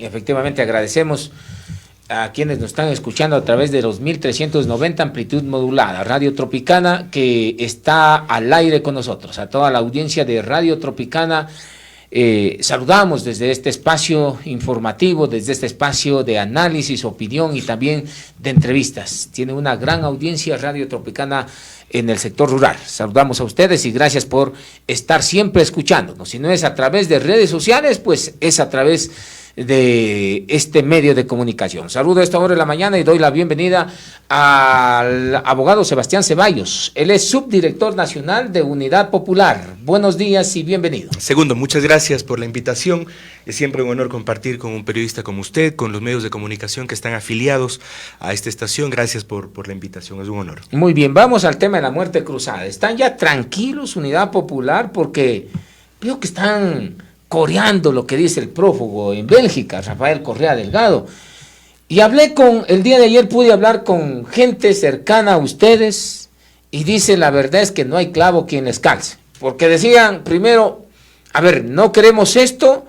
efectivamente agradecemos a quienes nos están escuchando a través de los 1390 amplitud modulada, Radio Tropicana, que está al aire con nosotros, a toda la audiencia de Radio Tropicana. Saludamos desde este espacio informativo, desde este espacio de análisis, opinión y también de entrevistas. Tiene una gran audiencia Radio Tropicana en el sector rural. Saludamos a ustedes y gracias por estar siempre escuchándonos. Si no es a través de redes sociales, pues es a través de este medio de comunicación. Saludo a esta hora de la mañana y doy la bienvenida al abogado Sebastián Ceballos. Él es subdirector nacional de Unidad Popular. Buenos días y bienvenido. Segundo, muchas gracias por la invitación. Es siempre un honor compartir con un periodista como usted, con los medios de comunicación que están afiliados a esta estación. Gracias por la invitación, es un honor. Muy bien, vamos al tema de la muerte cruzada. ¿Están ya tranquilos Unidad Popular? Porque veo que están coreando lo que dice el prófugo en Bélgica, Rafael Correa Delgado. Y el día de ayer pude hablar con gente cercana a ustedes y dice la verdad es que no hay clavo quien les calce. Porque decían primero, a ver, no queremos esto,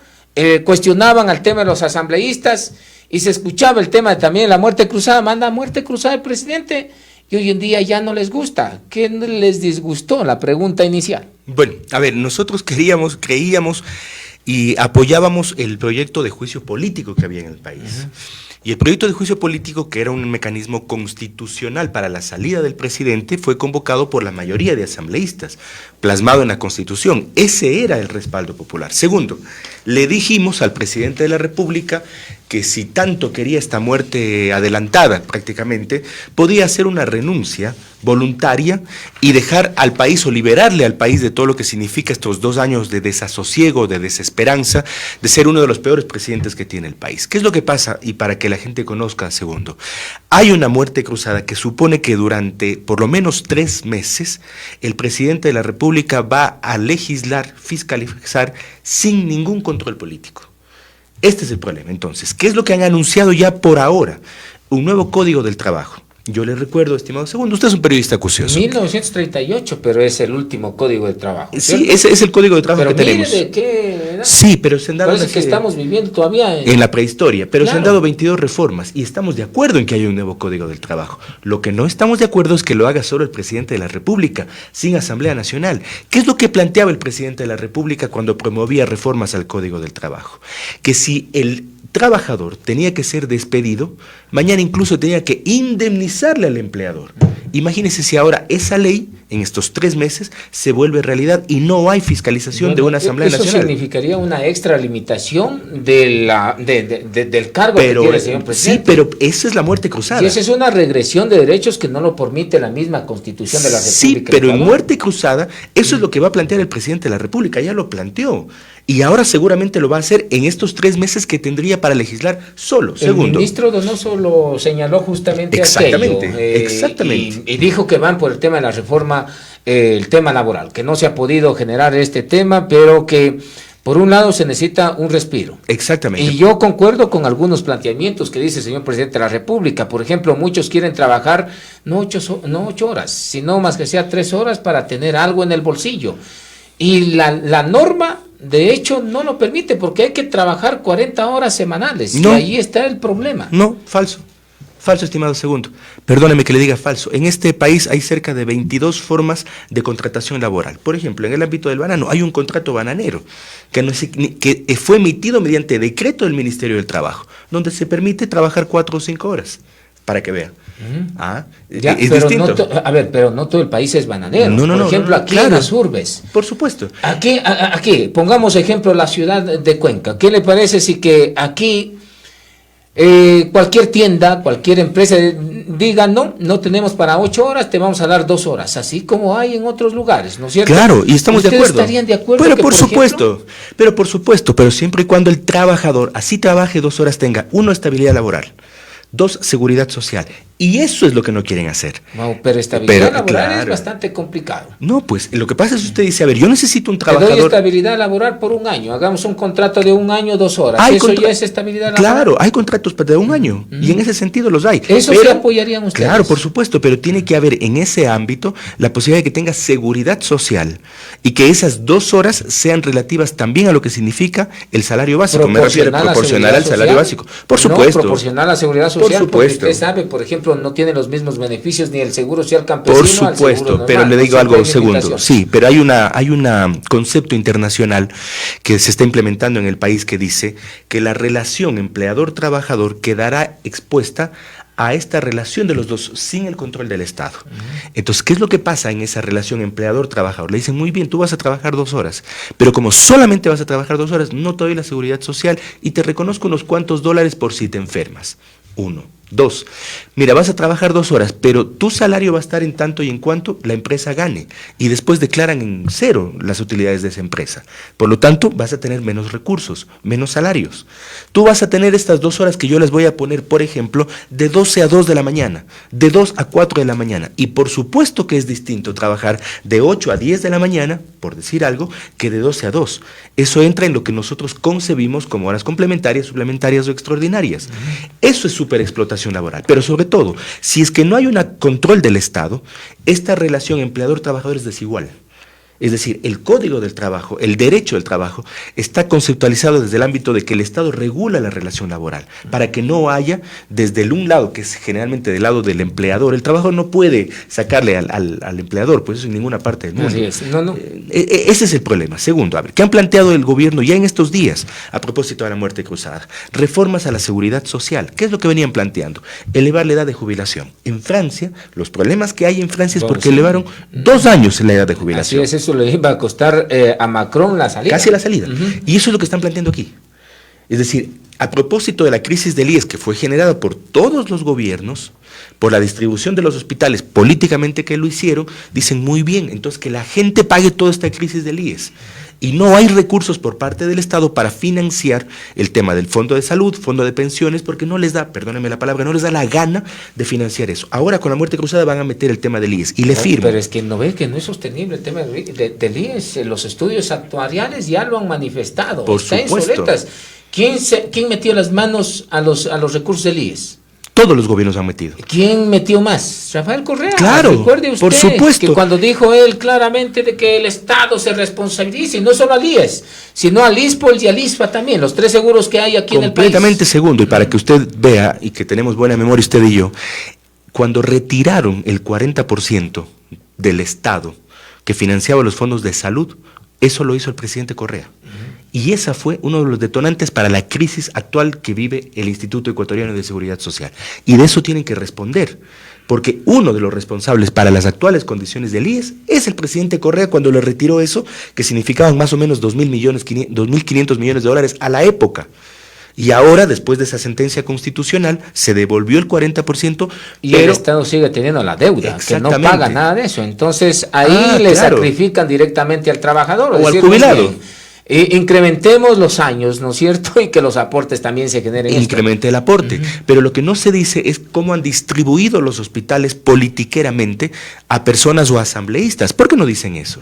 cuestionaban al tema de los asambleístas y se escuchaba el tema de también la muerte cruzada, manda muerte cruzada el presidente y hoy en día ya no les gusta. ¿Qué les disgustó? La pregunta inicial. Bueno, a ver, nosotros creíamos y apoyábamos el proyecto de juicio político que había en el país. Y el proyecto de juicio político, que era un mecanismo constitucional para la salida del presidente, fue convocado por la mayoría de asambleístas, plasmado en la Constitución. Ese era el respaldo popular. Segundo, le dijimos al presidente de la República que si tanto quería esta muerte adelantada prácticamente, podía hacer una renuncia voluntaria y dejar al país o liberarle al país de todo lo que significa estos 2 años de desasosiego, de desesperanza, de ser uno de los peores presidentes que tiene el país. ¿Qué es lo que pasa? Y para que la gente conozca, segundo, hay una muerte cruzada que supone que durante por lo menos 3 meses el presidente de la República va a legislar, fiscalizar sin ningún control político. Este es el problema. Entonces, ¿qué es lo que han anunciado ya por ahora? Un nuevo Código del Trabajo. Yo le recuerdo, estimado segundo, usted es un periodista acucioso. 1938, pero es el último Código de Trabajo. Sí, ese es el Código de Trabajo que tenemos. ¿De qué edad? Sí, pero se han dado... Parece que estamos viviendo todavía en la prehistoria, pero claro, se han dado 22 reformas y estamos de acuerdo en que haya un nuevo Código del Trabajo. Lo que no estamos de acuerdo es que lo haga solo el presidente de la República, sin Asamblea Nacional. ¿Qué es lo que planteaba el presidente de la República cuando promovía reformas al Código del Trabajo? Que si el trabajador tenía que ser despedido, mañana incluso tenía que indemnizarle al empleador. Imagínense si ahora esa ley, en estos 3 meses, se vuelve realidad y no hay fiscalización de una Asamblea Nacional. Eso significaría una extralimitación del cargo que tiene el señor presidente. Sí, pero esa es la muerte cruzada. Y esa es una regresión de derechos que no lo permite la misma Constitución de la República. Sí, pero en muerte cruzada, eso es lo que va a plantear el presidente de la República, ya lo planteó. Y ahora seguramente lo va a hacer en estos 3 meses que tendría para legislar solo. Segundo. El ministro Donoso lo señaló justamente exactamente, aquello. Exactamente. Y dijo que van por el tema de la reforma, el tema laboral, que no se ha podido generar este tema, pero que por un lado se necesita un respiro. Exactamente. Y yo concuerdo con algunos planteamientos que dice el señor presidente de la República. Por ejemplo, muchos quieren trabajar no 8 horas, sino más que sea 3 horas para tener algo en el bolsillo. Y la norma, de hecho, no lo permite porque hay que trabajar 40 horas semanales. No, y ahí está el problema. No, falso. Falso, estimado segundo. Perdóneme que le diga falso. En este país hay cerca de 22 formas de contratación laboral. Por ejemplo, en el ámbito del banano hay un contrato bananero que fue emitido mediante decreto del Ministerio del Trabajo, donde se permite trabajar 4 o 5 horas, para que vean. Ya, es pero distinto. pero no todo el país es bananero. No, por ejemplo, aquí claro, en las urbes. Por supuesto. Aquí, pongamos ejemplo la ciudad de Cuenca. ¿Qué le parece si que aquí cualquier tienda, cualquier empresa diga no tenemos para 8 horas, te vamos a dar 2 horas, así como hay en otros lugares, ¿no es cierto? Claro, y estamos de acuerdo. ¿Ustedes estarían de acuerdo? Pero por supuesto, pero siempre y cuando el trabajador así trabaje 2 horas tenga, 1, estabilidad laboral, 2, seguridad social Y eso es lo que no quieren hacer. No, pero estabilidad laboral es bastante complicado. No, pues lo que pasa es que usted dice, a ver, yo necesito un trabajador... Te doy estabilidad laboral por un año. Hagamos un contrato de 1 año, 2 horas. ¿Eso ya es estabilidad laboral? Claro, hay contratos de 1 año. Y en ese sentido los hay. ¿Eso sí apoyarían ustedes? Claro, por supuesto, pero tiene que haber en ese ámbito la posibilidad de que tenga seguridad social y que esas 2 horas sean relativas también a lo que significa el salario básico. Me refiero proporcional al salario básico. Por supuesto. No, proporcional a la seguridad social. Por supuesto. Porque usted sabe, por ejemplo, no tiene los mismos beneficios ni el seguro social campesino. Por supuesto, pero le digo algo segundo. Sí, pero hay un concepto internacional que se está implementando en el país que dice que la relación empleador-trabajador quedará expuesta a esta relación de los dos sin el control del Estado. Entonces, ¿qué es lo que pasa en esa relación empleador-trabajador? Le dicen, muy bien, tú vas a trabajar 2 horas, pero como solamente vas a trabajar 2 horas, no te doy la seguridad social y te reconozco unos cuantos dólares por si te enfermas. 1. 2, mira, vas a trabajar 2 horas, pero tu salario va a estar en tanto y en cuanto la empresa gane. Y después declaran en 0 las utilidades de esa empresa. Por lo tanto, vas a tener menos recursos, menos salarios. Tú vas a tener estas 2 horas que yo les voy a poner, por ejemplo, de 12 a 2 de la mañana, de 2 a 4 de la mañana. Y por supuesto que es distinto trabajar de 8 a 10 de la mañana, por decir algo, que de 12 a 2. Eso entra en lo que nosotros concebimos como horas complementarias, suplementarias o extraordinarias. Eso es superexplotación laboral, pero sobre todo, si es que no hay un control del Estado, esta relación empleador-trabajador es desigual. Es decir, el Código del Trabajo, el derecho del trabajo, está conceptualizado desde el ámbito de que el Estado regula la relación laboral, para que no haya, desde un lado, que es generalmente del lado del empleador, el trabajador no puede sacarle al empleador, pues eso en ninguna parte del mundo. Así es. No. Ese es el problema. Segundo, a ver, ¿qué han planteado el gobierno ya en estos días a propósito de la muerte cruzada? Reformas a la seguridad social. ¿Qué es lo que venían planteando? Elevar la edad de jubilación. En Francia, los problemas que hay en Francia es porque elevaron 2 años la edad de jubilación. Así es, eso le iba a costar a Macron la salida. Casi la salida. Y eso es lo que están planteando aquí. Es decir, a propósito de la crisis del IES que fue generada por todos los gobiernos, por la distribución de los hospitales políticamente que lo hicieron, dicen muy bien, entonces que la gente pague toda esta crisis del IES. Y no hay recursos por parte del Estado para financiar el tema del fondo de salud, fondo de pensiones, porque no les da, perdónenme la palabra, no les da la gana de financiar eso. Ahora con la muerte cruzada van a meter el tema del IES y le firman. Pero es que no ve que no es sostenible el tema del IES. Los estudios actuariales ya lo han manifestado. Por supuesto. ¿Quién metió las manos a los recursos del IES? Todos los gobiernos han metido. ¿Quién metió más? Rafael Correa. Claro, recuerde usted, por supuesto. que cuando dijo él claramente de que el Estado se responsabilice, y no solo al IES, sino al ISPOL y al ISFA también, los 3 seguros que hay aquí en el país. Completamente segundo, y para que usted vea, y que tenemos buena memoria usted y yo, cuando retiraron el 40% del Estado que financiaba los fondos de salud, eso lo hizo el presidente Correa. Y esa fue uno de los detonantes para la crisis actual que vive el Instituto Ecuatoriano de Seguridad Social. Y de eso tienen que responder, porque uno de los responsables para las actuales condiciones del IES es el presidente Correa cuando le retiró eso, que significaban más o menos 2.500 millones de dólares a la época. Y ahora, después de esa sentencia constitucional, se devolvió el 40%. Y el Estado sigue teniendo la deuda, que no paga nada de eso. Entonces, ahí le sacrifican directamente al trabajador. O al jubilado. Incrementemos los años, ¿no es cierto? Y que los aportes también se generen. Incremente el aporte. Pero lo que no se dice es cómo han distribuido los hospitales politiqueramente a personas o asambleístas. ¿Por qué no dicen eso?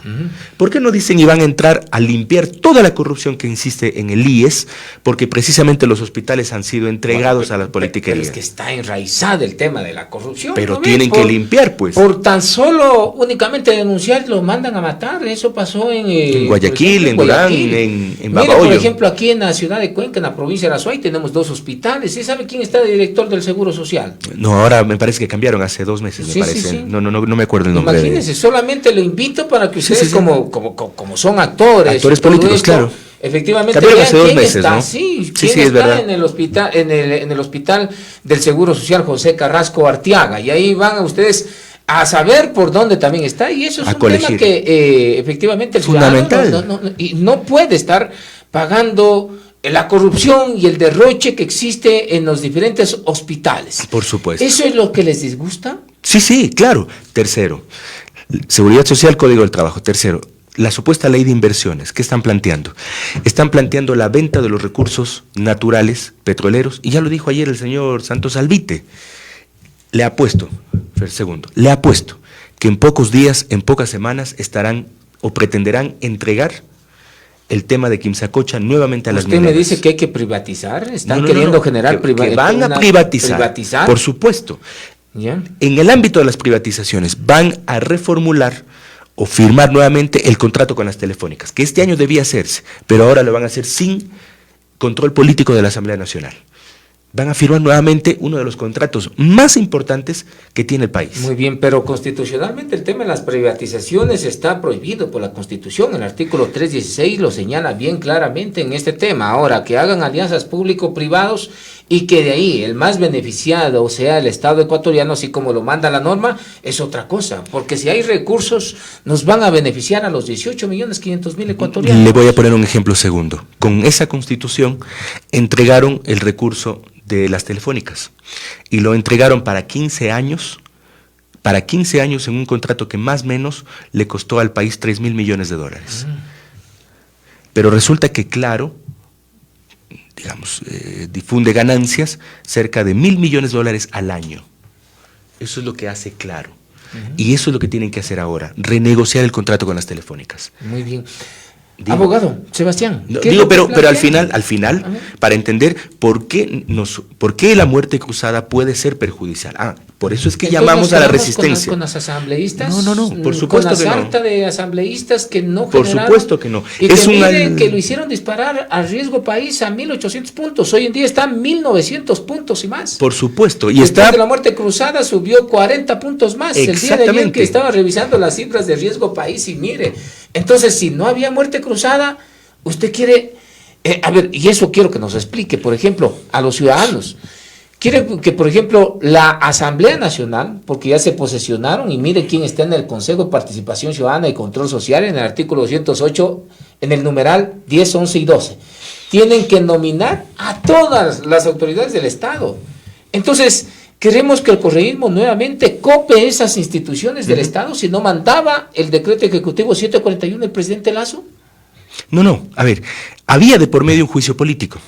¿Por qué no dicen y van a entrar a limpiar toda la corrupción que insiste en el IES? Porque precisamente los hospitales han sido entregados a la politiquería. Pero es que está enraizado el tema de la corrupción. Pero ¿no? Tienen que limpiar, pues. Por tan solo únicamente denunciar, los mandan a matar. Eso pasó en Guayaquil, en Durán, en Mire, por ejemplo, aquí en la ciudad de Cuenca, en la provincia de Azuay, tenemos 2 hospitales. ¿Sí sabe quién está de director del Seguro Social? No, ahora me parece que cambiaron hace 2 meses, me parece. Sí. No me acuerdo el nombre. Imagínense, solamente lo invito para que ustedes, como son actores políticos, esto, claro. Efectivamente, vean hace 2 meses, está, ¿no? ¿Quién es está verdad. en el hospital, en el hospital del Seguro Social José Carrasco Arteaga? Y ahí van a ustedes a saber por dónde también está, y eso es un tema que efectivamente el ciudadano no puede estar pagando la corrupción y el derroche que existe en los diferentes hospitales. Por supuesto. ¿Eso es lo que les disgusta? Sí, claro. Tercero, Seguridad Social, Código del Trabajo. Tercero, la supuesta ley de inversiones. ¿Qué están planteando? Están planteando la venta de los recursos naturales petroleros, y ya lo dijo ayer el señor Santos Albite. le apuesto, Fer, segundo, le apuesto que en pocos días, en pocas semanas, estarán o pretenderán entregar el tema de Quimsacocha nuevamente a las mineras. ¿Usted me dice que hay que privatizar? ¿Están queriendo generar que van a privatizar, por supuesto. ¿Ya? En el ámbito de las privatizaciones van a reformular o firmar nuevamente el contrato con las telefónicas, que este año debía hacerse, pero ahora lo van a hacer sin control político de la Asamblea Nacional. Van a firmar nuevamente uno de los contratos más importantes que tiene el país. Muy bien, pero constitucionalmente el tema de las privatizaciones está prohibido por la Constitución. El artículo 316 lo señala bien claramente en este tema. Ahora, que hagan alianzas público-privados y que de ahí el más beneficiado sea el Estado ecuatoriano, así como lo manda la norma, es otra cosa. Porque si hay recursos, nos van a beneficiar a los 18.500.000 ecuatorianos. Le voy a poner un ejemplo segundo. Con esa Constitución entregaron el recurso de las telefónicas y lo entregaron para 15 años en un contrato que más o menos le costó al país 3.000 millones de dólares. Pero resulta que Claro, digamos, difunde ganancias cerca de 1.000 millones de dólares al año. Eso es lo que hace Claro. Y eso es lo que tienen que hacer ahora, renegociar el contrato con las telefónicas. Muy bien. Abogado, Sebastián. No, digo, pero al final, para entender por qué la muerte cruzada puede ser perjudicial. Por eso es que llamamos a la resistencia. ¿Con las asambleístas? No, por supuesto que no. Con la sarta de asambleístas que no Por generaron, supuesto que no. Y que miren que lo hicieron disparar a riesgo país a 1.800 puntos. Hoy en día está 1.900 puntos y más. Por supuesto. Y después de la muerte cruzada subió 40 puntos más. El día de ayer que estaba revisando las cifras de riesgo país y mire. Entonces, si no había muerte cruzada, usted quiere... a ver, y eso quiero que nos explique, por ejemplo, a los ciudadanos. Quiere que, por ejemplo, la Asamblea Nacional, porque ya se posesionaron, y mire quién está en el Consejo de Participación Ciudadana y Control Social, en el artículo 208, en el numeral 10, 11 y 12, tienen que nominar a todas las autoridades del Estado. Entonces, queremos que el correísmo nuevamente cope esas instituciones del Estado, si no mandaba el decreto ejecutivo 741 del presidente Lazo. No, a ver, había de por medio un juicio político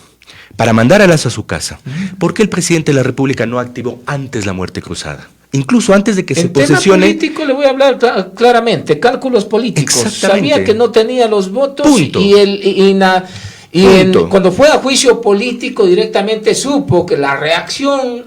para mandar a Lazo a su casa. ¿Por qué el presidente de la República no activó antes la muerte cruzada? Incluso antes de que se posesione... En tema político le voy a hablar claramente, cálculos políticos. Sabía que no tenía los votos. Punto. Cuando fue a juicio político directamente supo que la reacción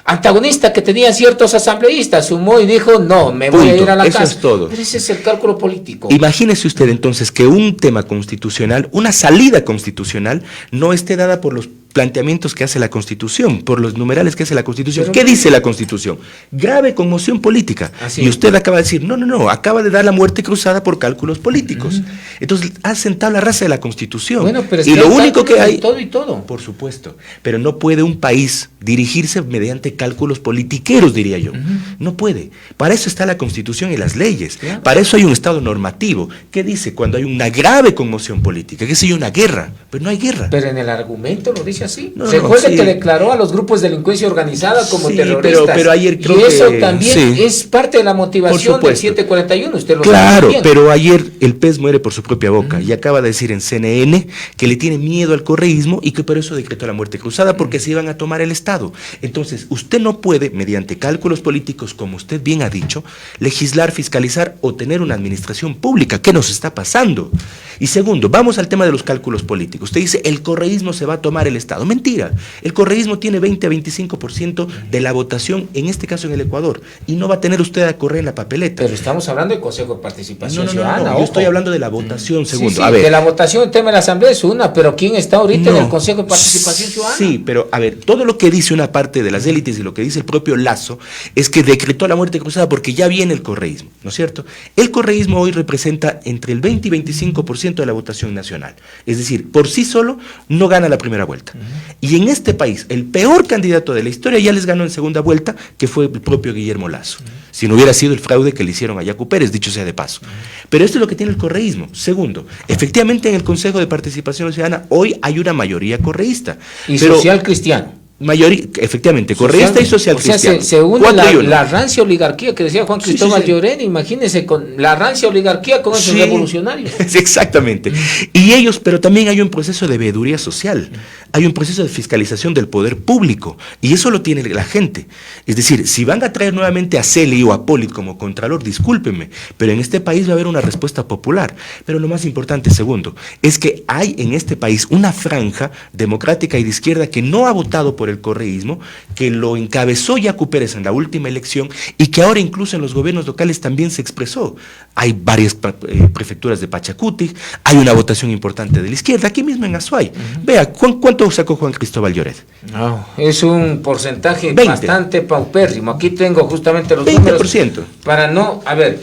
antagonista que tenían ciertos asambleístas sumó y dijo, no, me voy a ir a la casa. Eso es todo. Pero ese es el cálculo político. Imagínese usted entonces que un tema constitucional, una salida constitucional, no esté dada por los planteamientos que hace la Constitución, por los numerales que hace la Constitución. ¿Qué dice la Constitución? Grave conmoción política. Y usted acaba de decir, no, acaba de dar la muerte cruzada por cálculos políticos. Entonces, ha sentado la raza de la Constitución. Bueno, pero y lo único que hay... Todo y todo. Por supuesto. Pero no puede un país dirigirse mediante cálculos politiqueros, diría yo. No puede. Para eso está la Constitución y las leyes. Claro. Para eso hay un Estado normativo. ¿Qué dice? Cuando hay una grave conmoción política. ¿Qué sé yo? Una guerra. Pero no hay guerra. Pero en el argumento lo dice así. Recuerde que declaró a los grupos de delincuencia organizada como terroristas. Pero ayer creo y eso que, también es parte de la motivación del 741. Usted lo sabe bien. Pero ayer el pez muere por su propia boca y acaba de decir en CNN que le tiene miedo al correísmo y que por eso decretó la muerte cruzada porque se iban a tomar el Estado. Entonces, usted no puede, mediante cálculos políticos, como usted bien ha dicho, legislar, fiscalizar o tener una administración pública. ¿Qué nos está pasando? Y segundo, vamos al tema de los cálculos políticos. Usted dice, el correísmo se va a tomar el Estado. Mentira. El correísmo tiene 20 a 25% de la votación, en este caso en el Ecuador, y no va a tener usted a correr en la papeleta. Pero estamos hablando del Consejo de Participación Ciudadana. No, yo estoy hablando de la votación, segundo. Sí, a ver. De la votación, el tema de la Asamblea es una, pero ¿quién está ahorita en el Consejo de Participación Ciudadana? Sí, pero a ver, todo lo que dice una parte de las élites y lo que dice el propio Lazo es que decretó la muerte cruzada porque ya viene el correísmo, ¿no es cierto? El correísmo hoy representa entre el 20 y 25% de la votación nacional. Es decir, por sí solo no gana la primera vuelta. Y en este país, el peor candidato de la historia ya les ganó en segunda vuelta, que fue el propio Guillermo Lazo. Si no hubiera sido el fraude que le hicieron a Yacu Pérez, dicho sea de paso. Pero esto es lo que tiene el correísmo. Segundo, efectivamente en el Consejo de Participación Ciudadana hoy hay una mayoría correísta. Y social cristiano. Efectivamente, correísta y social cristiano. O sea, se une la rancia oligarquía que decía Juan Cristóbal Llorén, imagínense, con la rancia oligarquía con esos revolucionarios. Exactamente. Y ellos, pero también hay un proceso de veeduría social, hay un proceso de fiscalización del poder público, y eso lo tiene la gente. Es decir, si van a traer nuevamente a Celi o a Polit como contralor, discúlpenme, pero en este país va a haber una respuesta popular. Pero lo más importante, segundo, es que hay en este país una franja democrática y de izquierda que no ha votado por el correísmo, que lo encabezó Yacu Pérez en la última elección y que ahora incluso en los gobiernos locales también se expresó. Hay varias prefecturas de Pachacuti, hay una votación importante de la izquierda, aquí mismo en Azuay. Vea, ¿cuánto sacó Juan Cristóbal Lloret? No, es un porcentaje 20. Bastante paupérrimo. Aquí tengo justamente los 20%. Números para no, a ver,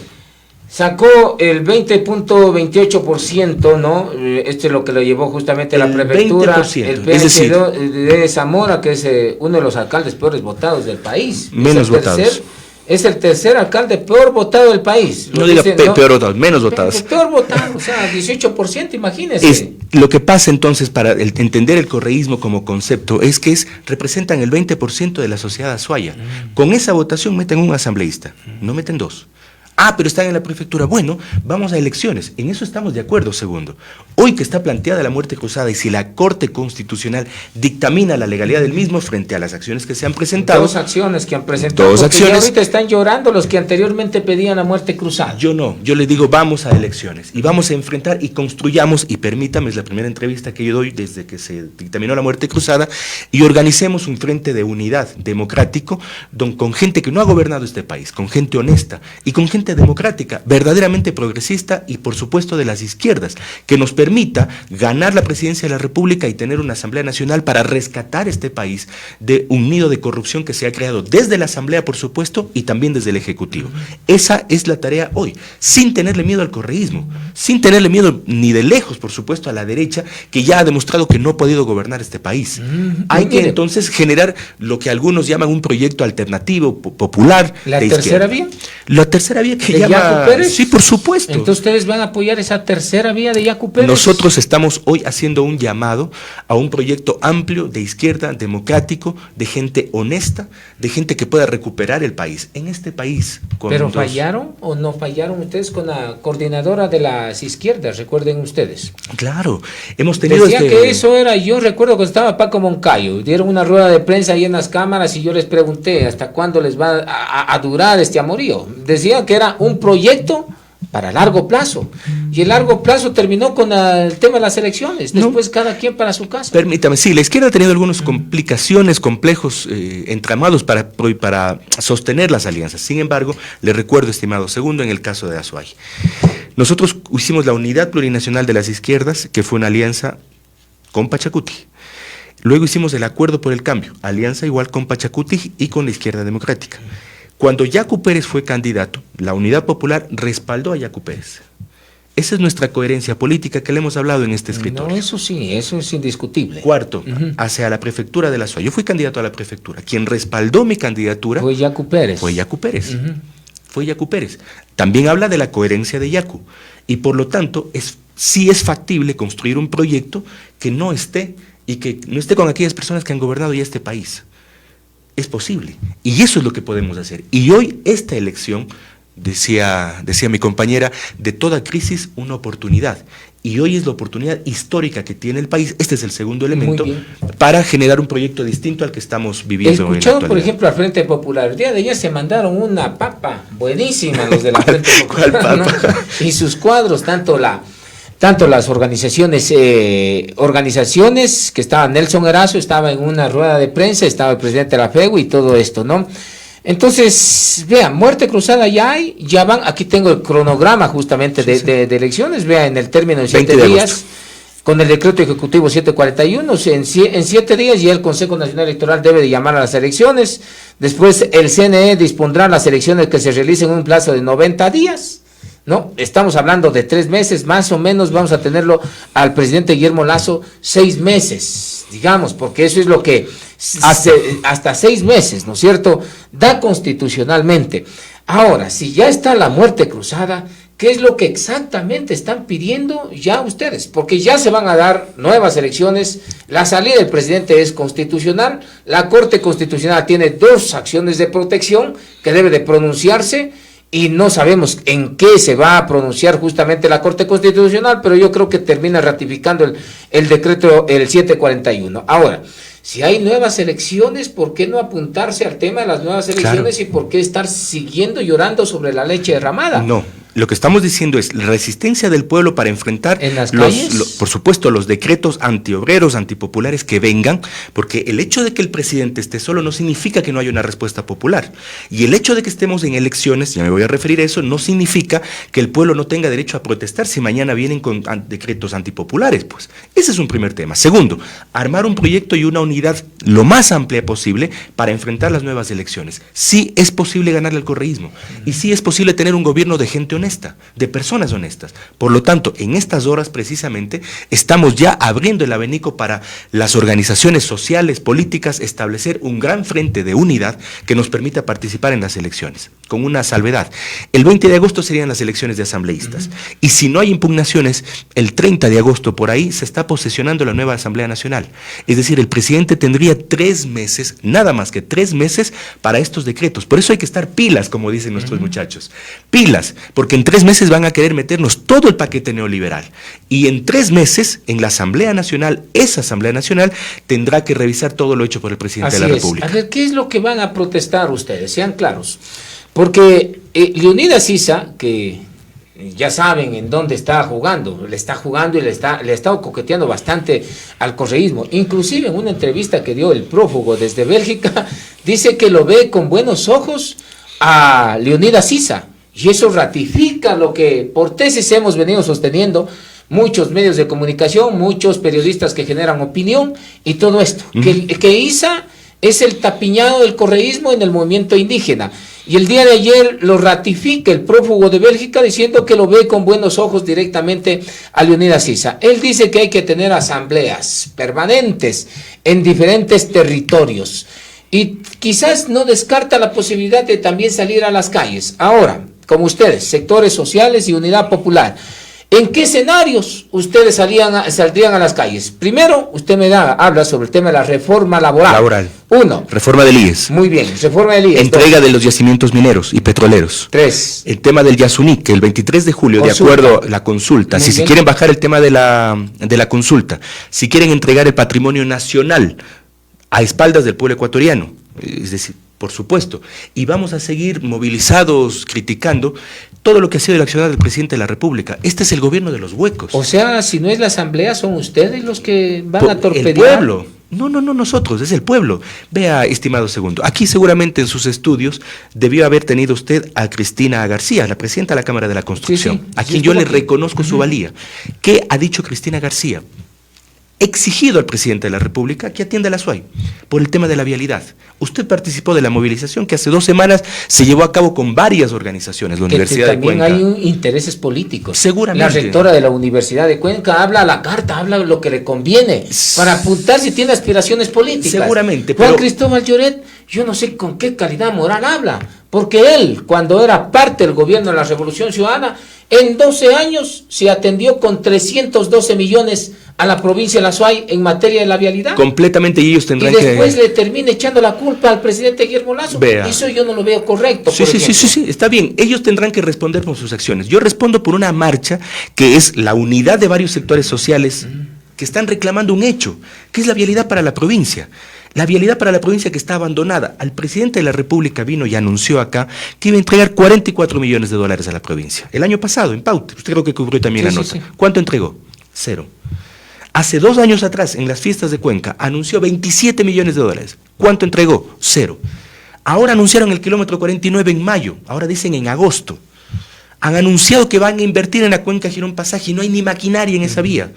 sacó el 20.28%, ¿no? Este es lo que lo llevó justamente la prefectura, 20%, el PHD de Zamora, que es uno de los alcaldes peores votados del país. Menos votados. Es el tercer alcalde peor votado del país. No diga peor votado, menos votados. Peor votado, o sea, 18%, imagínese. Lo que pasa entonces para entender el correísmo como concepto es que representan el 20% de la sociedad azuaya. Con esa votación meten un asambleísta, no meten dos. Pero están en la prefectura. Bueno, vamos a elecciones. En eso estamos de acuerdo, segundo. Hoy que está planteada la muerte cruzada y si la Corte Constitucional dictamina la legalidad del mismo frente a las acciones que se han presentado. Dos acciones que han presentado. Porque ya ahorita están llorando los que anteriormente pedían la muerte cruzada. Yo no, yo les digo vamos a elecciones y vamos a enfrentar y construyamos, y permítame, es la primera entrevista que yo doy desde que se dictaminó la muerte cruzada, y organicemos un frente de unidad democrático con gente que no ha gobernado este país, con gente honesta y con gente democrática, verdaderamente progresista y por supuesto de las izquierdas, que nos permita ganar la presidencia de la República y tener una Asamblea Nacional para rescatar este país de un nido de corrupción que se ha creado desde la Asamblea, por supuesto, y también desde el Ejecutivo. Esa es la tarea hoy, sin tenerle miedo al correísmo, sin tenerle miedo ni de lejos, por supuesto, a la derecha, que ya ha demostrado que no ha podido gobernar este país. Hay que entonces generar lo que algunos llaman un proyecto alternativo, popular. ¿La tercera vía? La tercera vía que llama... Yacu Pérez? Sí, por supuesto. Entonces ustedes van a apoyar esa tercera vía de Yacu Pérez. Nosotros estamos hoy haciendo un llamado a un proyecto amplio de izquierda, democrático, de gente honesta, de gente que pueda recuperar el país. En este país... ¿Pero fallaron o no fallaron ustedes con la coordinadora de las izquierdas? Recuerden ustedes. Claro, hemos tenido... Decía que eso era, yo recuerdo que estaba Paco Moncayo, dieron una rueda de prensa ahí en las cámaras y yo les pregunté hasta cuándo les va a durar este amorío. Decían que era un proyecto para largo plazo, y el largo plazo terminó con el tema de las elecciones, después cada quien para su casa. Permítame, sí, la izquierda ha tenido algunas complicaciones, complejos, entramados para sostener las alianzas. Sin embargo, le recuerdo, estimado segundo, en el caso de Azuay. Nosotros hicimos la Unidad Plurinacional de las Izquierdas, que fue una alianza con Pachacuti. Luego hicimos el Acuerdo por el Cambio, alianza igual con Pachacuti y con la Izquierda Democrática. Cuando Yacu Pérez fue candidato, la Unidad Popular respaldó a Yacu Pérez. Esa es nuestra coherencia política que le hemos hablado en este escritorio. No, eso sí, eso es indiscutible. Cuarto, hacia la prefectura de la Azuay. Yo fui candidato a la prefectura. Quien respaldó mi candidatura fue Yacu Pérez. Fue Yacu Pérez. Fue Yacu Pérez. También habla de la coherencia de Yacu. Y por lo tanto, sí es factible construir un proyecto que no esté con aquellas personas que han gobernado ya este país. Es posible, y eso es lo que podemos hacer. Y hoy esta elección, decía mi compañera, de toda crisis una oportunidad, y hoy es la oportunidad histórica que tiene el país. Este es el segundo elemento para generar un proyecto distinto al que estamos viviendo. He escuchado, por ejemplo, al Frente Popular, el día de ayer se mandaron una papa buenísima los de la Frente Popular. ¿Cuál papa? ¿No? Y sus cuadros, tanto las organizaciones que estaban, Nelson Erazo estaba en una rueda de prensa, estaba el presidente de la FEU y todo esto, ¿no? Entonces, vean, muerte cruzada ya van, aquí tengo el cronograma justamente de elecciones, vean, en el término de 7 días, con el decreto ejecutivo 741, en 7 días ya el Consejo Nacional Electoral debe de llamar a las elecciones, después el CNE dispondrá las elecciones que se realicen en un plazo de 90 días, ¿no? Estamos hablando de 3 meses, más o menos vamos a tenerlo al presidente Guillermo Lasso 6 meses, digamos, porque eso es lo que hasta 6 meses, ¿no es cierto?, da constitucionalmente. Ahora, si ya está la muerte cruzada, ¿qué es lo que exactamente están pidiendo ya ustedes? Porque ya se van a dar nuevas elecciones, la salida del presidente es constitucional, la Corte Constitucional tiene 2 acciones de protección que debe de pronunciarse, y no sabemos en qué se va a pronunciar justamente la Corte Constitucional, pero yo creo que termina ratificando el decreto, el 741. Ahora, si hay nuevas elecciones, ¿por qué no apuntarse al tema de las nuevas elecciones? Claro. ¿Y por qué estar siguiendo llorando sobre la leche derramada? No. Lo que estamos diciendo es la resistencia del pueblo para enfrentar, por supuesto, los decretos antiobreros, antipopulares que vengan, porque el hecho de que el presidente esté solo no significa que no haya una respuesta popular. Y el hecho de que estemos en elecciones, ya me voy a referir a eso, no significa que el pueblo no tenga derecho a protestar si mañana vienen con decretos antipopulares. Pues ese es un primer tema. Segundo, armar un proyecto y una unidad lo más amplia posible para enfrentar las nuevas elecciones. Sí es posible ganarle al correísmo y sí es posible tener un gobierno de gente honesta, de personas honestas. Por lo tanto, en estas horas precisamente estamos ya abriendo el abanico para las organizaciones sociales, políticas, establecer un gran frente de unidad que nos permita participar en las elecciones, con una salvedad. El 20 de agosto serían las elecciones de asambleístas, y si no hay impugnaciones, el 30 de agosto por ahí se está posesionando la nueva Asamblea Nacional. Es decir, el presidente tendría 3 meses, nada más que 3 meses para estos decretos. Por eso hay que estar pilas, como dicen nuestros muchachos. Pilas, porque en 3 meses van a querer meternos todo el paquete neoliberal. Y en 3 meses, en la Asamblea Nacional, esa Asamblea Nacional tendrá que revisar todo lo hecho por el presidente de la República. A ver, ¿qué es lo que van a protestar ustedes? Sean claros. Porque Leonidas Issa, que ya saben en dónde está jugando, le está jugando y le está coqueteando bastante al correísmo. Inclusive en una entrevista que dio el prófugo desde Bélgica, dice que lo ve con buenos ojos a Leonidas Issa. Y eso ratifica lo que por tesis hemos venido sosteniendo muchos medios de comunicación, muchos periodistas que generan opinión y todo esto. Que Issa es el tapiñado del correísmo en el movimiento indígena. Y el día de ayer lo ratifica el prófugo de Bélgica diciendo que lo ve con buenos ojos directamente a Leonidas Issa. Él dice que hay que tener asambleas permanentes en diferentes territorios. Y quizás no descarta la posibilidad de también salir a las calles. Ahora, como ustedes, sectores sociales y unidad popular, ¿en qué escenarios ustedes saldrían a las calles? Primero, usted habla sobre el tema de la reforma laboral. 1. Reforma del IES. Muy bien, reforma del IES. Entrega de los yacimientos mineros y petroleros. 3. El tema del Yasuní, que el 23 de julio, de acuerdo a la consulta, si quieren bajar el tema de la consulta, si quieren entregar el patrimonio nacional a espaldas del pueblo ecuatoriano, es decir, por supuesto, y vamos a seguir movilizados, criticando todo lo que ha sido el accionar del presidente de la República. Este es el gobierno de los huecos. O sea, si no es la asamblea, son ustedes los que van a torpedear. El pueblo. No nosotros, es el pueblo. Vea, estimado segundo, aquí seguramente en sus estudios debió haber tenido usted a Cristina García, la presidenta de la Cámara de la Construcción, a quien yo le reconozco su valía. ¿Qué ha dicho Cristina García? Exigido al presidente de la República que atienda la SUAY por el tema de la vialidad. Usted participó de la movilización que hace 2 semanas se llevó a cabo con varias organizaciones, la Universidad de Cuenca. También hay intereses políticos. Seguramente. La rectora de la Universidad de Cuenca habla a la carta, habla lo que le conviene, para apuntar si tiene aspiraciones políticas. Seguramente. Juan Cristóbal Lloret, yo no sé con qué calidad moral habla, porque él, cuando era parte del gobierno de la Revolución Ciudadana, en 12 años se atendió con 312 millones a la provincia de la SUAY en materia de la vialidad. Completamente, y ellos tendrán que... Y después le termina echando la culpa al presidente Guillermo Lazo. Vea. Eso yo no lo veo correcto. Sí, está bien. Ellos tendrán que responder por sus acciones. Yo respondo por una marcha que es la unidad de varios sectores sociales que están reclamando un hecho, que es la vialidad para la provincia. La vialidad para la provincia que está abandonada. Al presidente de la República vino y anunció acá que iba a entregar $44 millones a la provincia. El año pasado, en Pauta. Usted creo que cubrió también la nota. Sí. ¿Cuánto entregó? 0. Hace 2 años atrás, en las fiestas de Cuenca, anunció $27 millones. ¿Cuánto entregó? 0. Ahora anunciaron el kilómetro 49 en mayo, ahora dicen en agosto. Han anunciado que van a invertir en la Cuenca Girón Pasaje y no hay ni maquinaria en esa vía.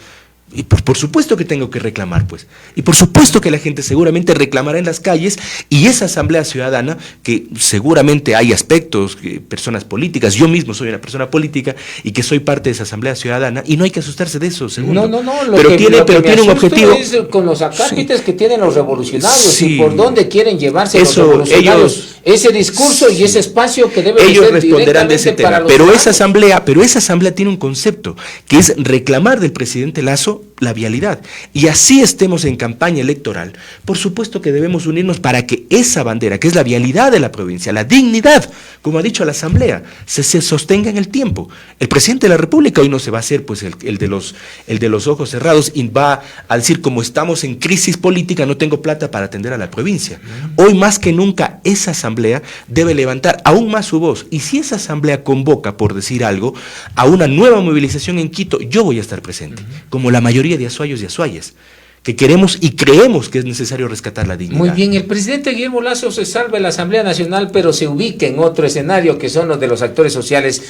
Y por supuesto que tengo que reclamar, pues. Y por supuesto que la gente seguramente reclamará en las calles, y esa asamblea ciudadana, que seguramente hay aspectos, personas políticas, yo mismo soy una persona política y que soy parte de esa asamblea ciudadana, y no hay que asustarse de eso, segundo. No, pero tiene un objetivo. Es con los acápites que tienen los revolucionarios, Sí. y por dónde quieren llevarse Eso, los revolucionarios, ese discurso sí. y ese espacio que debe Ellos ser responderán de ese para tema, los pero ciudadanos. esa asamblea tiene un concepto, que es reclamar del presidente Lasso la vialidad. Y así estemos en campaña electoral, por supuesto que debemos unirnos para que esa bandera, que es la vialidad de la provincia, la dignidad, como ha dicho la asamblea, se sostenga en el tiempo. El presidente de la República hoy no se va a hacer pues el de los ojos cerrados y va a decir, como estamos en crisis política, no tengo plata para atender a la provincia. Hoy más que nunca esa asamblea debe levantar aún más su voz, y si esa asamblea convoca, por decir algo, a una nueva movilización en Quito, yo voy a estar presente, como la mayoría de azuayos y azuayas, que queremos y creemos que es necesario rescatar la dignidad. Muy bien, el presidente Guillermo Lasso se salva en la Asamblea Nacional, pero se ubica en otro escenario, que son los de los actores sociales.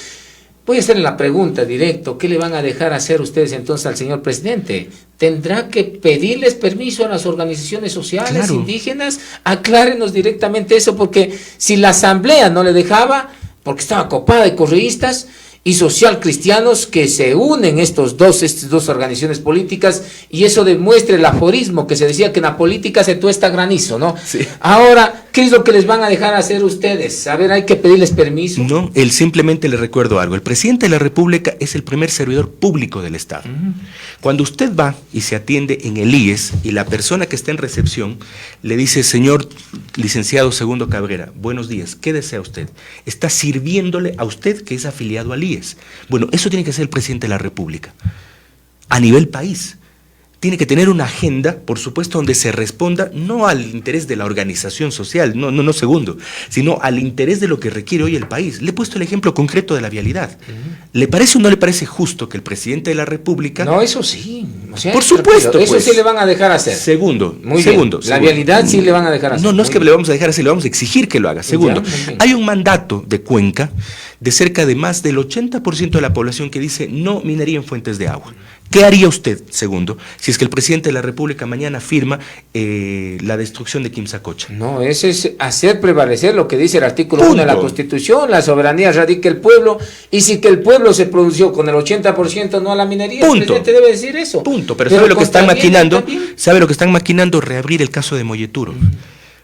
Voy a hacerle la pregunta directo, ¿qué le van a dejar hacer ustedes entonces al señor presidente? ¿Tendrá que pedirles permiso a las organizaciones sociales indígenas? Aclárenos directamente eso, porque si la Asamblea no le dejaba, porque estaba copada de correístas y social cristianos que se unen estas dos organizaciones políticas, y eso demuestra el aforismo que se decía que en la política se tuesta granizo, ¿no? Sí. Ahora, ¿qué es lo que les van a dejar hacer ustedes? A ver, hay que pedirles permiso. No, él simplemente le recuerdo algo. El presidente de la República es el primer servidor público del Estado. Cuando usted va y se atiende en el IES y la persona que está en recepción le dice, señor licenciado Segundo Cabrera, buenos días, ¿qué desea usted? Está sirviéndole a usted que es afiliado al IES. Bueno, eso tiene que ser el presidente de la República a nivel país. Tiene que tener una agenda, por supuesto, donde se responda no al interés de la organización social, no segundo, sino al interés de lo que requiere hoy el país. Le he puesto el ejemplo concreto de la vialidad. ¿Le parece o no le parece justo que el presidente de la República... No, eso sí. O sea, por supuesto, eso pues, sí le van a dejar hacer. Segundo. La vialidad sí le van a dejar hacer. No es que le vamos a dejar hacer, le vamos a exigir que lo haga. Segundo, hay un mandato de Cuenca de cerca de más del 80% de la población que dice no minería en fuentes de agua. ¿Qué haría usted, segundo, si es que el presidente de la República mañana firma la destrucción de Quimsacocha? No, ese es hacer prevalecer lo que dice el artículo 1 de la Constitución, la soberanía radica el pueblo, y si que el pueblo se pronunció con el 80% no a la minería, el presidente debe decir eso. Pero ¿sabe lo que están maquinando? ¿Sabe lo que están maquinando? Reabrir el caso de Molleturo.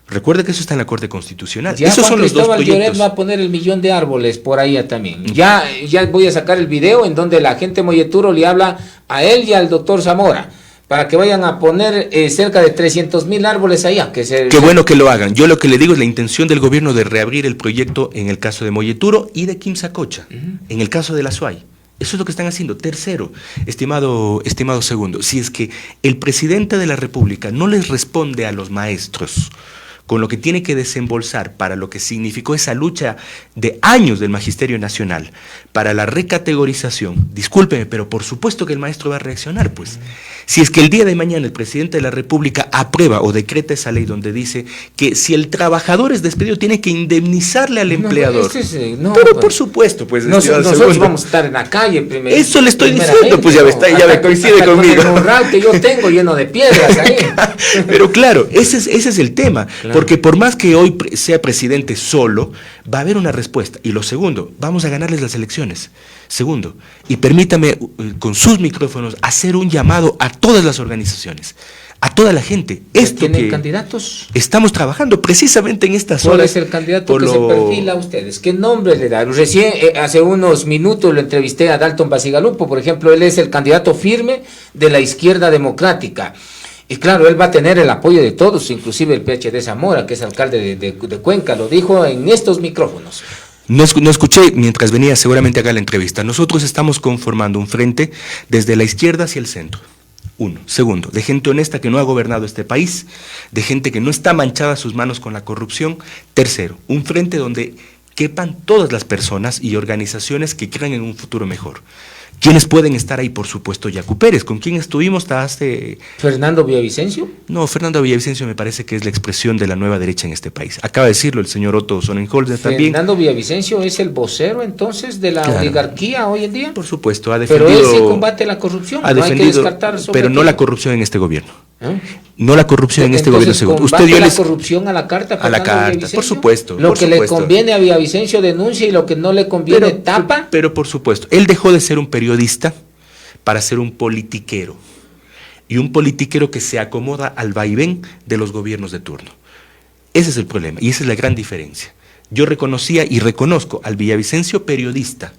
Recuerde que eso está en la Corte Constitucional. Ya esos Juan son los dos Cristóbal proyectos. Lloret va a poner el 1.000.000 de árboles por ahí también. Ya voy a sacar el video en donde la gente de Molleturo le habla a él y al doctor Zamora, para que vayan a poner cerca de 300.000 árboles allá. Qué bueno que lo hagan. Yo lo que le digo es la intención del gobierno de reabrir el proyecto en el caso de Molleturo y de Quimsacocha, en el caso de la Azuay. Eso es lo que están haciendo. Tercero, estimado segundo, si es que el presidente de la República no les responde a los maestros con lo que tiene que desembolsar para lo que significó esa lucha de años del Magisterio Nacional, para la recategorización, discúlpeme, pero por supuesto que el maestro va a reaccionar, pues. Si es que el día de mañana el presidente de la República aprueba o decreta esa ley donde dice que si el trabajador es despedido tiene que indemnizarle al empleador. Pero por supuesto, pues. Nosotros vamos a estar en la calle primero. Eso le estoy diciendo, pues ya me coincide conmigo. Con el morral que yo tengo lleno de piedras ahí. Pero claro, ese es el tema. Claro. Porque por más que hoy sea presidente solo, va a haber una respuesta. Y lo segundo, vamos a ganarles las elecciones. Segundo, y permítame con sus micrófonos hacer un llamado a todas las organizaciones, a toda la gente. ¿Tienen candidatos? Estamos trabajando precisamente en estas horas. ¿Cuál es el candidato que se perfila a ustedes? ¿Qué nombre le da? Recién, hace unos minutos lo entrevisté a Dalton Basigalupo, por ejemplo, él es el candidato firme de la izquierda democrática. Y claro, él va a tener el apoyo de todos, inclusive el PhD Zamora, que es alcalde de Cuenca, lo dijo en estos micrófonos. No escuché mientras venía seguramente acá la entrevista. Nosotros estamos conformando un frente desde la izquierda hacia el centro. Uno. Segundo, de gente honesta que no ha gobernado este país, de gente que no está manchada sus manos con la corrupción. Tercero, un frente donde quepan todas las personas y organizaciones que crean en un futuro mejor. ¿Quiénes pueden estar ahí? Por supuesto, Yacu Pérez. ¿Con quién estuvimos? ¿Fernando Villavicencio? No, Fernando Villavicencio me parece que es la expresión de la nueva derecha en este país. Acaba de decirlo el señor Otto Sonnenholzer también. ¿Fernando Villavicencio es el vocero entonces de la oligarquía hoy en día? Por supuesto, ha defendido... Pero él sí combate la corrupción, ha defendido, no hay que descartar sobre pero no la corrupción en este gobierno. No la corrupción en este gobierno. Usted dio la corrupción a la carta. A la carta, por supuesto. Lo que le conviene a Villavicencio denuncia y lo que no le conviene tapa. Pero por supuesto, él dejó de ser un periodista para ser un politiquero. Y un politiquero que se acomoda al vaivén de los gobiernos de turno. Ese es el problema y esa es la gran diferencia. Yo reconocía y reconozco al Villavicencio periodista,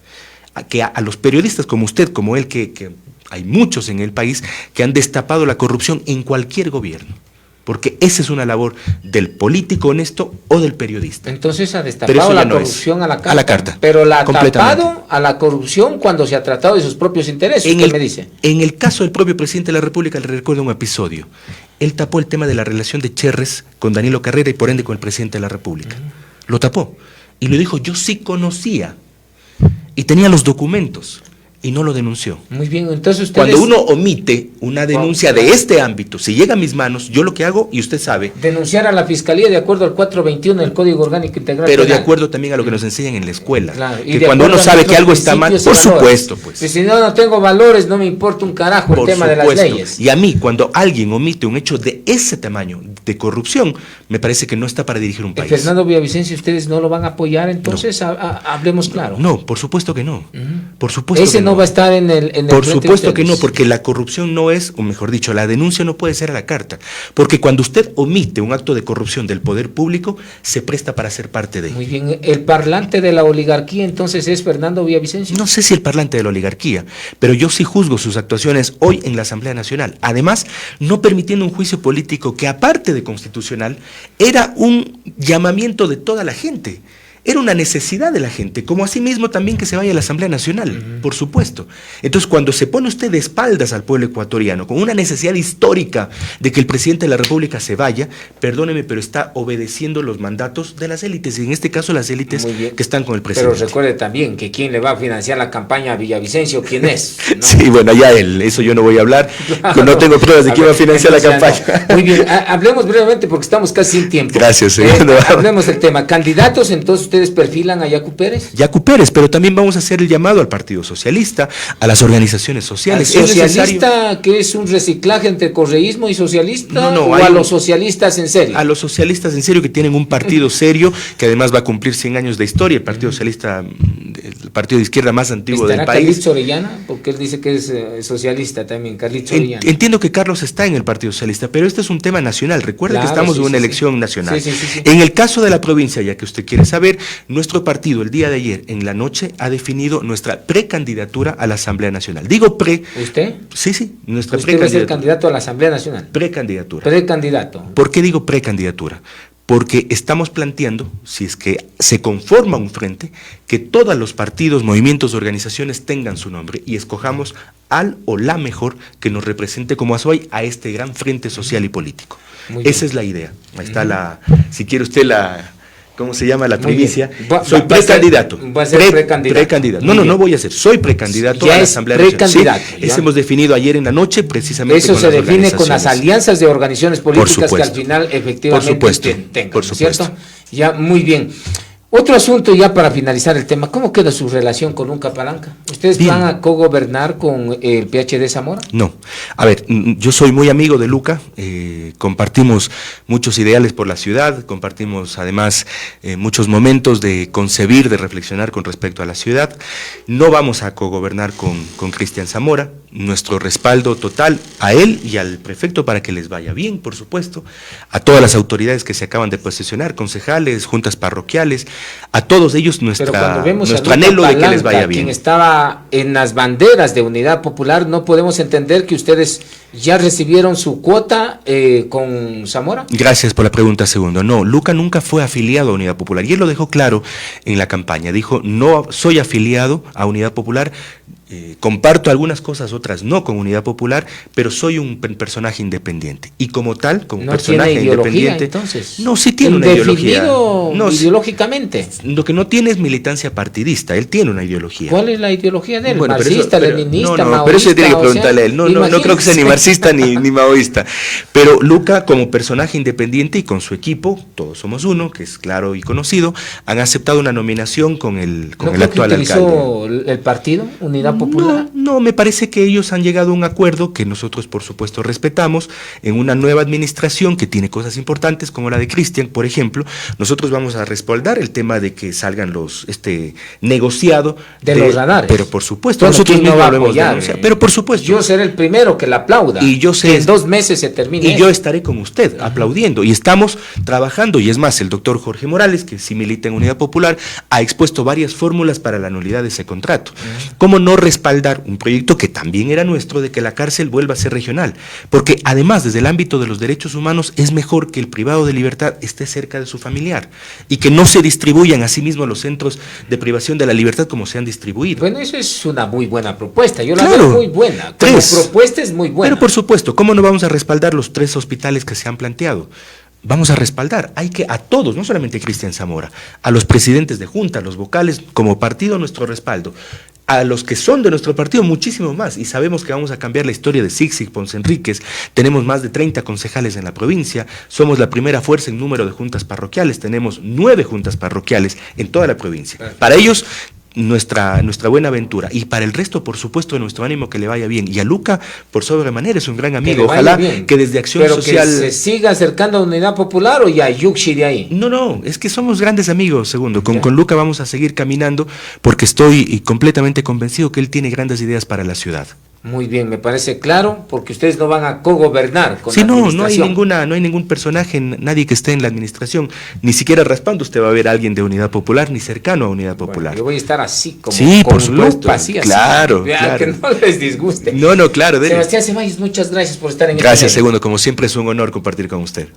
que a los periodistas como usted, como él, que hay muchos en el país que han destapado la corrupción en cualquier gobierno, porque esa es una labor del político honesto o del periodista. Entonces ha destapado la corrupción a la carta. A la carta. Pero la ha tapado a la corrupción cuando se ha tratado de sus propios intereses. ¿Qué me dice? En el caso del propio presidente de la República, le recuerdo un episodio. Él tapó el tema de la relación de Cherres con Danilo Carrera y por ende con el presidente de la República. Lo tapó. Y lo dijo, yo sí conocía. Y tenía los documentos. Y no lo denunció. Muy bien, entonces ustedes... Cuando uno omite una denuncia de este ámbito, si llega a mis manos, yo lo que hago, y usted sabe... Denunciar a la Fiscalía de acuerdo al 421 del Código Orgánico Integral. Pero de acuerdo también a lo que nos enseñan en la escuela. Claro, que cuando uno sabe que algo está mal, por supuesto, pues. Pues si no tengo valores, no me importa un carajo el tema de las leyes. Y a mí, cuando alguien omite un hecho de ese tamaño de corrupción, me parece que no está para dirigir un país. Fernando Villavicencio, ¿ustedes no lo van a apoyar entonces? No. Hablemos claro. No, por supuesto que no. Por supuesto ese que no va a estar en el por supuesto que no, porque la corrupción no es, o mejor dicho, la denuncia no puede ser a la carta, porque cuando usted omite un acto de corrupción del poder público, se presta para ser parte de. Muy bien, ¿el parlante de la oligarquía entonces es Fernando Villavicencio? No sé si el parlante de la oligarquía, pero yo sí juzgo sus actuaciones hoy en la Asamblea Nacional, además no permitiendo un juicio político que aparte de constitucional, era un llamamiento de toda la gente. Era una necesidad de la gente, como asimismo también que se vaya a la Asamblea Nacional, por supuesto. Entonces, cuando se pone usted de espaldas al pueblo ecuatoriano, con una necesidad histórica de que el presidente de la República se vaya, perdóneme, pero está obedeciendo los mandatos de las élites, y en este caso las élites que están con el presidente. Pero recuerde también que quién le va a financiar la campaña a Villavicencio, ¿quién es? ¿No? Sí, bueno, ya él, eso yo no voy a hablar, claro, no tengo pruebas de quién va a financiar la campaña. No. Muy bien, hablemos brevemente porque estamos casi sin tiempo. Gracias, señor. Hablemos del tema. Candidatos, entonces, ¿ustedes perfilan a Yacu Pérez? Yacu Pérez, pero también vamos a hacer el llamado al Partido Socialista, a las organizaciones sociales. ¿Al socialista que es un reciclaje entre correísmo y socialista? ¿O a los socialistas en serio? A los socialistas en serio que tienen un partido serio, que además va a cumplir 100 años de historia, el Partido Socialista, el partido de izquierda más antiguo del país. ¿Carlitos Orellana? Porque él dice que es socialista también, Carlitos Orellana. Entiendo que Carlos está en el Partido Socialista, pero este es un tema nacional. Recuerda que estamos en una elección nacional. Sí. En el caso de la provincia, ya que usted quiere saber, nuestro partido el día de ayer en la noche ha definido nuestra precandidatura a la Asamblea Nacional. Digo pre. ¿Usted? Sí, nuestra precandidatura. ¿Usted va a ser candidato a la Asamblea Nacional? Precandidatura. Precandidato. ¿Por qué digo precandidatura? Porque estamos planteando, si es que se conforma un frente, que todos los partidos, movimientos, organizaciones tengan su nombre y escojamos al o la mejor que nos represente como hoy a este gran frente social y político. Esa es la idea. Ahí está si quiere usted ¿cómo se llama la primicia? Soy precandidato. Va a ser precandidato. No voy a ser. Soy precandidato a la Asamblea Nacional. Sí, eso hemos definido ayer en la noche, precisamente. Eso se define con las alianzas de organizaciones políticas que al final efectivamente tengan, por supuesto. ¿Cierto? Ya, muy bien. Otro asunto ya para finalizar el tema, ¿cómo queda su relación con Luca Palanca? ¿Ustedes van a cogobernar con el PhD Zamora? No. A ver, yo soy muy amigo de Luca, compartimos muchos ideales por la ciudad, compartimos además muchos momentos de concebir, de reflexionar con respecto a la ciudad. No vamos a cogobernar con Cristian Zamora, nuestro respaldo total a él y al prefecto para que les vaya bien, por supuesto, a todas las autoridades que se acaban de posesionar, concejales, juntas parroquiales, a todos ellos nuestro anhelo de que les vaya bien. Quien estaba en las banderas de Unidad Popular, ¿no podemos entender que ustedes ya recibieron su cuota con Zamora? Gracias por la pregunta, segundo. No, Luca nunca fue afiliado a Unidad Popular y él lo dejó claro en la campaña. Dijo, no soy afiliado a Unidad Popular, comparto algunas cosas, otras no con Unidad Popular, pero soy un personaje independiente. Y como tal, como ¿No personaje tiene ideología, independiente... entonces? No, sí tiene una ideología. No, ideológicamente. Lo que no tiene es militancia partidista, él tiene una ideología. ¿Cuál es la ideología de él? Bueno, ¿Marxista, leninista, maoísta? Pero eso tiene que preguntarle a él. No creo que sea ni marxista ni maoísta. Pero Luca, como personaje independiente y con su equipo, Todos Somos Uno, que es claro y conocido, han aceptado una nominación con el actual alcalde. ¿El partido Unidad Popular? No, me parece que ellos han llegado a un acuerdo que nosotros, por supuesto, respetamos en una nueva administración que tiene cosas importantes, como la de Cristian, por ejemplo. Nosotros vamos a respaldar el tema de que salgan negociado de los radares. Pero por supuesto, bueno, nosotros mismos no lo hemos denunciado. Pero por supuesto. Yo seré el primero que la aplauda. Y yo sé, que en 2 meses se termine. Y yo estaré con usted aplaudiendo. Y estamos trabajando. Y es más, el doctor Jorge Morales, que sí milita en Unidad Popular, ha expuesto varias fórmulas para la nulidad de ese contrato. ¿Cómo no respaldar un proyecto que también era nuestro de que la cárcel vuelva a ser regional? Porque además, desde el ámbito de los derechos humanos, es mejor que el privado de libertad esté cerca de su familiar y que no se distribuyan a sí mismos los centros de privación de la libertad como se han distribuido. Bueno, eso es una muy buena propuesta. Yo la veo muy buena. Como propuesta es muy buena. Pero por supuesto, ¿cómo no vamos a respaldar los 3 hospitales que se han planteado? Vamos a respaldar, hay que a todos, no solamente a Cristian Zamora, a los presidentes de junta, a los vocales, como partido nuestro respaldo, a los que son de nuestro partido muchísimo más, y sabemos que vamos a cambiar la historia de Sixig Ponce Enríquez. Tenemos más de 30 concejales en la provincia, somos la primera fuerza en número de juntas parroquiales, tenemos 9 juntas parroquiales en toda la provincia. Para ellos, nuestra buena aventura, y para el resto, por supuesto, nuestro ánimo que le vaya bien. Y a Luca, por sobremanera, es un gran amigo. Ojalá que desde Acción Social... ¿Pero que se siga acercando a Unidad Popular o ya yuxi de ahí? No, es que somos grandes amigos, segundo. Con Luca vamos a seguir caminando porque estoy completamente convencido que él tiene grandes ideas para la ciudad. Muy bien, me parece claro, porque ustedes no van a cogobernar con la administración. No hay ningún personaje, nadie que esté en la administración, ni siquiera raspando usted va a ver a alguien de Unidad Popular, ni cercano a Unidad Popular. Bueno, yo voy a estar así, como sí, con por supuesto, lupa, así, claro. Que no les disguste. No, claro. Sebastián Ceballos, muchas gracias por estar en Gracias, segundo, como siempre es un honor compartir con usted.